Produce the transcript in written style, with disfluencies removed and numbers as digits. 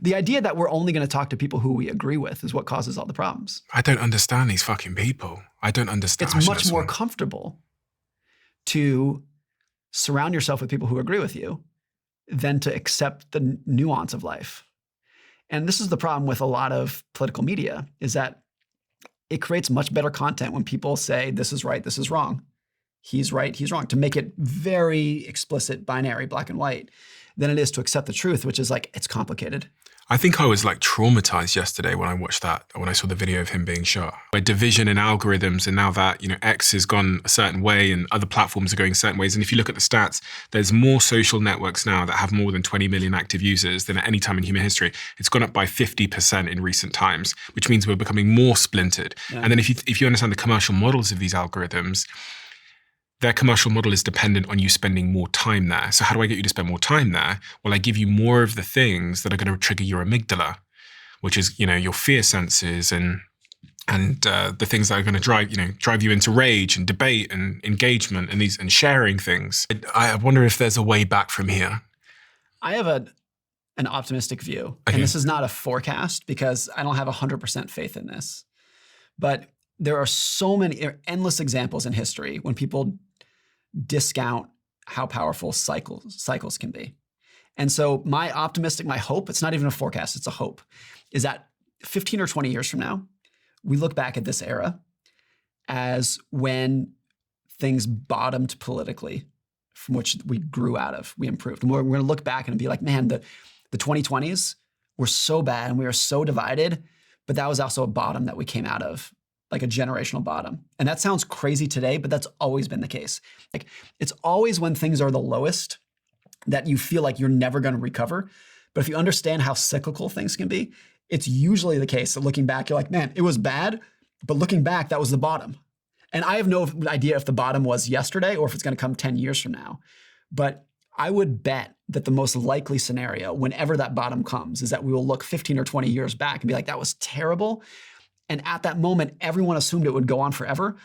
The idea that we're only going to talk to people who we agree with is what causes all the problems. I don't understand these fucking people. I don't understand. It's much more comfortable to surround yourself with people who agree with you than to accept the nuance of life. And this is the problem with a lot of political media, is that it creates much better content when people say, this is right, this is wrong. He's right, he's wrong, to make it very explicit, binary, black and white, than it is to accept the truth, which is like, it's complicated. I think I was like traumatized yesterday when I watched that, when I saw the video of him being shot. Where division in algorithms, and now that, you know, X has gone a certain way and other platforms are going certain ways. And if you look at the stats, there's more social networks now that have more than 20 million active users than at any time in human history. It's gone up by 50% in recent times, which means we're becoming more splintered. Yeah. And then if you understand the commercial models of these algorithms, their commercial model is dependent on you spending more time there. So how do I get you to spend more time there? Well, I give you more of the things that are going to trigger your amygdala, which is, you know, your fear senses and the things that are going to drive you into rage and debate and engagement and sharing things. I wonder if there's a way back from here. I have an optimistic view, okay. And this is not a forecast because I don't have 100% faith in this, but there are endless examples in history when people discount how powerful cycles can be. And so my hope, it's not even a forecast, it's a hope, is that 15 or 20 years from now, we look back at this era as when things bottomed politically, from which we grew out of, we improved. And we're going to look back and be like, man, the 2020s were so bad and we were so divided, but that was also a bottom that we came out of. Like a generational bottom. And that sounds crazy today, but that's always been the case. Like, it's always when things are the lowest that you feel like you're never going to recover. But if you understand how cyclical things can be, it's usually the case that looking back, you're like, man, it was bad, but looking back, that was the bottom. And I have no idea if the bottom was yesterday or if it's going to come 10 years from now. But I would bet that the most likely scenario, whenever that bottom comes, is that we will look 15 or 20 years back and be like, that was terrible. And at that moment, everyone assumed it would go on forever.